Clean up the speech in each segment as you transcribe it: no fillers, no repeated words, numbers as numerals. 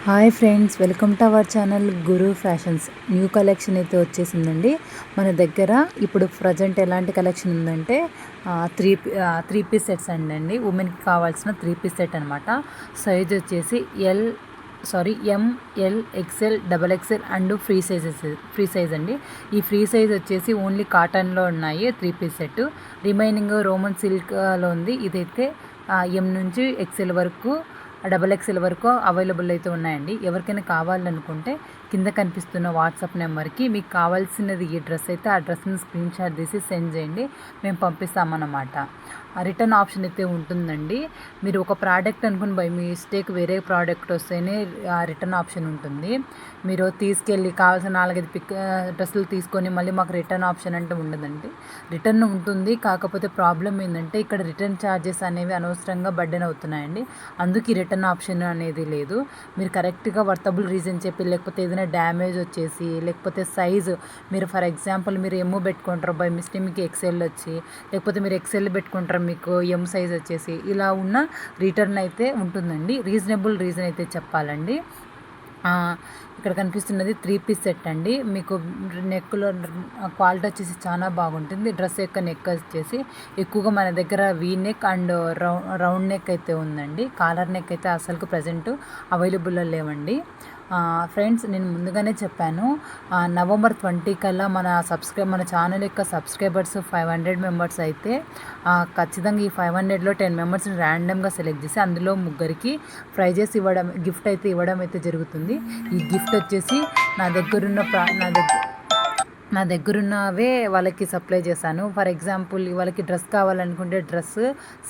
Hi friends, welcome to our channel Guru fashions. New collection అయితే వచ్చేసిందండి మన దగ్గర. ఇప్పుడు ప్రజెంట్ ఎలాంటి కలెక్షన్ ఉందంటే త్రీ పీస్ సెట్స్ అండి. ఉమెన్కి కావాల్సిన త్రీ పీస్ సెట్ అనమాట. సైజ్ వచ్చేసి M L XL XXL and free size అండి. ఈ ఫ్రీ సైజ్ వచ్చేసి ఓన్లీ కాటన్లో ఉన్నాయి three piece set. Remaining Roman సిల్క్లో ఉంది. ఇదైతే ఎం నుంచి ఎక్స్ఎల్ వరకు XXL వరకు అవైలబుల్ అయితే ఉన్నాయండి. ఎవరికైనా కావాలనుకుంటే కింద కనిపిస్తున్న వాట్సాప్ నెంబర్కి మీకు కావాల్సినది ఈ డ్రెస్ అయితే ఆ డ్రెస్ని స్క్రీన్ షాట్ తీసి సెండ్ చేయండి, మేము పంపిస్తామన్నమాట. రిటర్న్ ఆప్షన్ అయితే ఉంటుందండి. మీరు ఒక ప్రోడక్ట్ అనుకుని బై మిస్టేక్ వేరే ప్రోడక్ట్ వస్తేనే రిటర్న్ ఆప్షన్ ఉంటుంది. మీరు తీసుకెళ్ళి కావాల్సిన 4-5 డ్రెస్సులు తీసుకొని మళ్ళీ మాకు రిటర్న్ ఆప్షన్ అంటే ఉండదండి. రిటర్న్ ఉంటుంది, కాకపోతే ప్రాబ్లం ఏంటంటే ఇక్కడ రిటర్న్ ఛార్జెస్ అనేవి అనవసరంగా బర్డెన్ అవుతున్నాయండి. అందుకే రిటర్న్ ఆప్షన్ అనేది లేదు. మీరు కరెక్ట్గా వర్తబుల్ రీజన్ చెప్పి, లేకపోతే ఏదైనా డ్యామేజ్ వచ్చేసి, లేకపోతే సైజు మీరు ఫర్ ఎగ్జాంపుల్ మీరు ఎమ్ పెట్టుకుంటారు, బై మిస్టేక్ మీకు ఎక్స్ఎల్ వచ్చి, లేకపోతే మీరు ఎక్స్ఎల్ పెట్టుకుంటారు మీకు ఎం సైజ్ వచ్చేసి, ఇలా ఉన్న రిటర్న్ అయితే ఉంటుందండి. రీజనబుల్ రీజన్ అయితే చెప్పాలండి. ఇక్కడ కనిపిస్తున్నది త్రీ పీస్ సెట్ అండి. మీకు నెక్లో క్వాలిటీ వచ్చేసి చాలా బాగుంటుంది. డ్రెస్ యొక్క నెక్ వచ్చేసి ఎక్కువగా మన దగ్గర V neck and round neck అయితే ఉందండి. కాలర్ నెక్ అయితే అసలు ప్రజెంట్ అవైలబుల్లో లేవండి. ఫ్రెండ్స్, నేను ముందుగానే చెప్పాను, నవంబర్ 20 కల్లా మన ఛానల్ యొక్క సబ్స్క్రైబర్స్ 500 మెంబర్స్ అయితే ఖచ్చితంగా ఈ 500లో 10 మెంబర్స్ని ర్యాండమ్గా సెలెక్ట్ చేసి అందులో ముగ్గురికి ప్రైజెస్ ఇవ్వడం, గిఫ్ట్ అయితే ఇవ్వడం అయితే జరుగుతుంది. ఈ గిఫ్ట్ వచ్చేసి నా దగ్గరున్నవే వాళ్ళకి సప్లై చేశాను. ఫర్ ఎగ్జాంపుల్ వాళ్ళకి డ్రెస్ కావాలనుకుంటే డ్రెస్,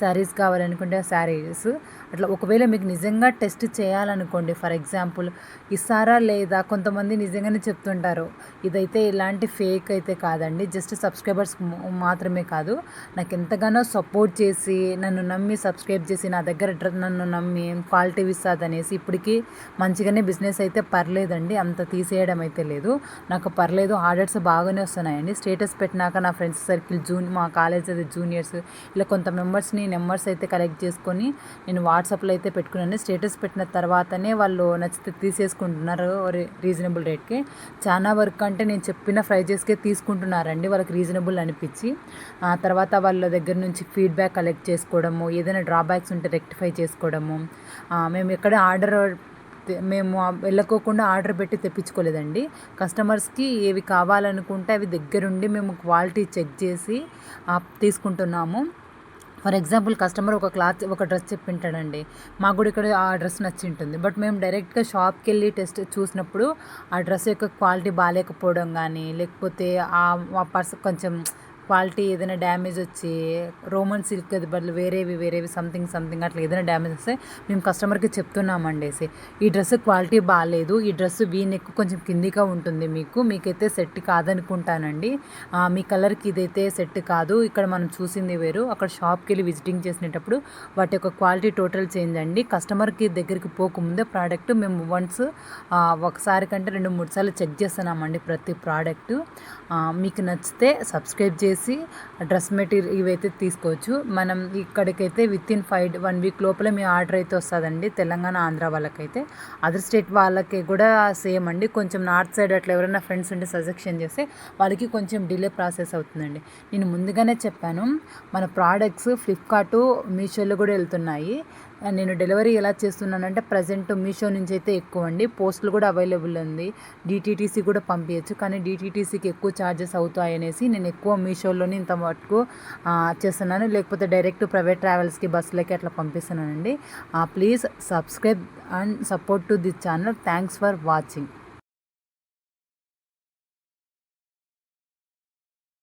శారీస్ కావాలనుకుంటే శారీస్, అట్లా. ఒకవేళ మీకు నిజంగా టెస్ట్ చేయాలనుకోండి, ఫర్ ఎగ్జాంపుల్ ఇస్తారా లేదా, కొంతమంది నిజంగానే చెప్తుంటారు. ఇదైతే ఇలాంటి ఫేక్ అయితే కాదండి. జస్ట్ సబ్స్క్రైబర్స్ మాత్రమే కాదు, నాకు ఎంతగానో సపోర్ట్ చేసి నన్ను నమ్మి సబ్స్క్రైబ్ చేసి నా దగ్గర నన్ను నమ్మి క్వాలిటీ ఇస్తుంది అనేసి ఇప్పటికీ మంచిగానే బిజినెస్ అయితే పర్లేదండి. అంత తీసేయడం అయితే లేదు, నాకు పర్లేదు. ఆర్డర్స్ బాగానే వస్తున్నాయండి. స్టేటస్ పెట్టినాక నా ఫ్రెండ్స్ సర్కిల్ మా కాలేజ్ జూనియర్స్ ఇలా కొంత నెంబర్స్ అయితే కలెక్ట్ చేసుకొని నేను వాట్సాప్లో అయితే పెట్టుకున్నాను. స్టేటస్ పెట్టిన తర్వాతనే వాళ్ళు నచ్చితే తీసేసుకుంటున్నారు రీజనబుల్ రేట్కి. చాలా వరకు అంటే నేను చెప్పిన ప్రైజెస్కే తీసుకుంటున్నారండి, వాళ్ళకి రీజనబుల్ అనిపించి. తర్వాత వాళ్ళ దగ్గర నుంచి ఫీడ్బ్యాక్ కలెక్ట్ చేసుకోవడము, ఏదైనా డ్రాబ్యాక్స్ ఉంటే రెక్టిఫై చేసుకోవడము. మేము ఎక్కడ మేము వెళ్ళకోకుండా ఆర్డర్ పెట్టి తెప్పించుకోలేదండి. కస్టమర్స్కి ఏవి కావాలనుకుంటే అవి దగ్గరుండి మేము క్వాలిటీ చెక్ చేసి తీసుకుంటున్నాము. ఫర్ ఎగ్జాంపుల్ కస్టమర్ ఒక డ్రెస్ చెప్పింటాడండి, మాకు కూడా ఇక్కడ ఆ డ్రెస్ నచ్చి ఉంటుంది. బట్ మేము డైరెక్ట్గా షాప్కి వెళ్ళి టెస్ట్ చూసినప్పుడు ఆ డ్రెస్ యొక్క క్వాలిటీ బాగాలేకపోవడం కానీ, లేకపోతే ఆ కొంచెం క్వాలిటీ ఏదైనా డ్యామేజ్ వచ్చి రోమన్ సిల్క్ బదులు వేరేవి సంథింగ్ అట్లా ఏదైనా డ్యామేజ్ వస్తే మేము కస్టమర్కి చెప్తున్నామండి. ఈ డ్రెస్ క్వాలిటీ బాగాలేదు, ఈ డ్రెస్ వీ నెక్ కొంచెం కిందిగా ఉంటుంది, మీకైతే సెట్ కాదనుకుంటానండి. మీ కలర్కి ఇదైతే సెట్ కాదు, ఇక్కడ మనం చూసింది వేరు, అక్కడ షాప్కి వెళ్ళి విజిటింగ్ చేసినప్పుడు వాటి యొక్క క్వాలిటీ టోటల్ చేంజ్ అండి. కస్టమర్కి దగ్గరికి పోకముందే ప్రోడక్ట్ మేము ఒకసారి కంటే 2-3 సార్లు చెక్ చేస్తున్నామండి ప్రతి ప్రోడక్ట్. మీకు నచ్చితే సబ్స్క్రైబ్ చేసి డ్రెస్ మెటీరియల్ ఇవైతే తీసుకోవచ్చు. మనం ఇక్కడికైతే వితిన్ 1 వీక్ లోపల మీ ఆర్డర్ అయితే వస్తుందండి. తెలంగాణ, ఆంధ్ర వాళ్ళకైతే. అదర్ స్టేట్ వాళ్ళకి కూడా సేమ్ అండి. కొంచెం నార్త్ సైడ్ అట్లా ఎవరైనా ఫ్రెండ్స్ ఉంటే సజెషన్ చేస్తే వాళ్ళకి కొంచెం డిలే ప్రాసెస్ అవుతుందండి. నేను ముందుగానే చెప్పాను, మన ప్రోడక్ట్స్ ఫ్లిప్కార్ట్, మీషోలో కూడా వెళ్తున్నాయి. నేను డెలివరీ ఎలా చేస్తున్నానంటే ప్రజెంట్ మీషో నుంచి అయితే ఎక్కువ అండి. పోస్టులు కూడా అవైలబుల్ ఉంది, DTTC కూడా పంపించచ్చు. కానీ DTTCకి ఎక్కువ ఛార్జెస్ అవుతాయి అనేసి నేను ఎక్కువ మీషోలోనే ఇంత మటుకు చేస్తున్నాను. లేకపోతే డైరెక్ట్ ప్రైవేట్ ట్రావెల్స్కి, బస్సులకి అట్లా పంపిస్తున్నానండి. Please subscribe and support to this channel. Thanks for watching.